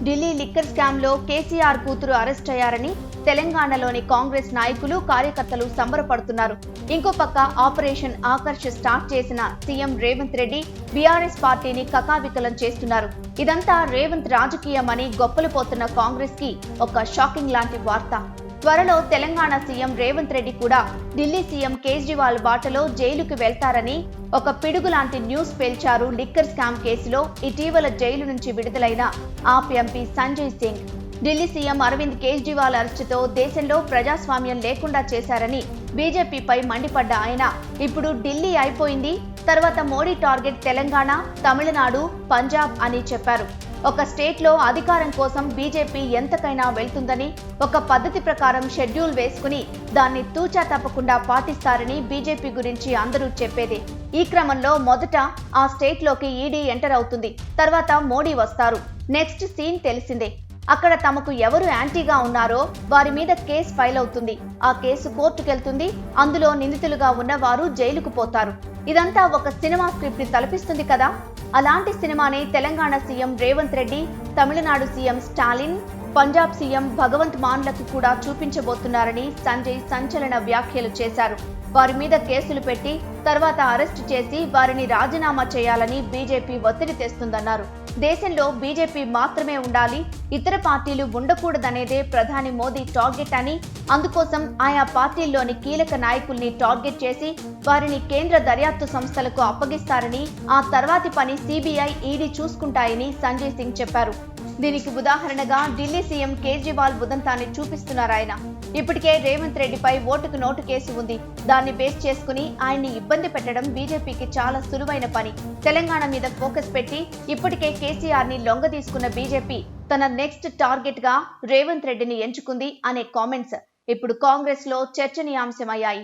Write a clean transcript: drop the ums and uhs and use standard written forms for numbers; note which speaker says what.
Speaker 1: Delhi liquor scam లో కేసీఆర్ కూతురు arrest అయ్యారని తెలంగాణలోని కాంగ్రెస్ నాయకులు కార్యకర్తలు సంబరపడుతున్నారు. ఇంకో పక్క ఆపరేషన్ ఆకర్ష్ స్టార్ట్ చేసిన సీఎం రేవంత్ రెడ్డి బీఆర్ఎస్ పార్టీని కకావికలం చేస్తున్నారు. ఇదంతా రేవంత్ రాజకీయమని గొప్పలు పోతున్న కాంగ్రెస్ కి ఒక షాకింగ్ లాంటి వార్త. త్వరలో తెలంగాణ సీఎం రేవంత్ రెడ్డి కూడా ఢిల్లీ సీఎం కేజ్రీవాల్ బాటలో జైలుకు వెళ్తారని ఒక పిడుగు లాంటి న్యూస్ పేల్చారు. లిక్కర్ స్కామ్ కేసులో ఇటీవల జైలు నుంచి విడుదలైన ఆప్ ఎంపీ సంజయ్ సింగ్. ఢిల్లీ సీఎం అరవింద్ కేజ్రీవాల్ అరెస్టుతో దేశంలో ప్రజాస్వామ్యం లేకుండా చేశారని బీజేపీపై మండిపడ్డ ఆయన ఇప్పుడు ఢిల్లీ అయిపోయింది, తర్వాత మోడీ టార్గెట్ తెలంగాణ, తమిళనాడు, పంజాబ్ అని చెప్పారు. ఒక స్టేట్లో అధికారం కోసం బీజేపీ ఎంతకైనా వెళ్తుందని, ఒక పద్ధతి ప్రకారం షెడ్యూల్ వేసుకుని దాన్ని తూచా తప్పకుండా పాటిస్తారని బీజేపీ గురించి అందరూ చెప్పేదే. ఈ క్రమంలో మొదట ఆ స్టేట్లోకి ఈడీ ఎంటర్ అవుతుంది, తర్వాత మోడీ వస్తారు. నెక్స్ట్ సీన్ తెలిసిందే. అక్కడ తమకు ఎవరు యాంటీగా ఉన్నారో వారి మీద కేసు ఫైల్ అవుతుంది. ఆ కేసు కోర్టుకెళ్తుంది. అందులో నిందితులుగా ఉన్నవారు జైలుకు పోతారు. ఇదంతా ఒక సినిమా స్క్రిప్ట్ ని తలపిస్తుంది కదా. అలాంటి సినిమానే Telangana CM Revanth Reddy, Tamil Nadu CM Stalin, Punjab CM Bhagwant మాన్లకు కూడా చూపించబోతున్నారని సంజయ్ సంచలన వ్యాఖ్యలు చేశారు. వారి మీద కేసులు పెట్టి తర్వాత అరెస్టు చేసి వారిని రాజీనామా చేయాలని బీజేపీ ఒత్తిడి తెస్తుందన్నారు. దేశంలో బీజేపీ మాత్రమే ఉండాలి, ఇతర పార్టీలు ఉండకూడదనేదే ప్రధాని మోదీ టార్గెట్ అని, అందుకోసం ఆయా పార్టీల్లోని కీలక నాయకుల్ని టార్గెట్ చేసి వారిని కేంద్ర దర్యాప్తు సంస్థలకు అప్పగిస్తారని, ఆ తర్వాతి పని సిబిఐ, ఈడీ చూసుకుంటాయని సంజయ్ సింగ్ చెప్పారు. దీనికి ఉదాహరణగా ఢిల్లీ సీఎం కేజ్రీవాల్ ఉదంతాన్ని చూపిస్తున్నారు ఆయన. ఇప్పటికే రేవంత్ రెడ్డిపై ఓటుకు నోటు కేసు ఉంది. దాన్ని బేస్ చేసుకుని ఆయన్ని ఇబ్బంది పెట్టడం బీజేపీకి చాలా సులువైన పని. తెలంగాణ మీద ఫోకస్ పెట్టి ఇప్పటికే కేసీఆర్ ని లొంగ తీసుకున్న బీజేపీ తన నెక్స్ట్ టార్గెట్ గా రేవంత్ రెడ్డిని ఎంచుకుంది అనే కామెంట్స్ ఇప్పుడు కాంగ్రెస్ లో చర్చనీయాంశమయ్యాయి.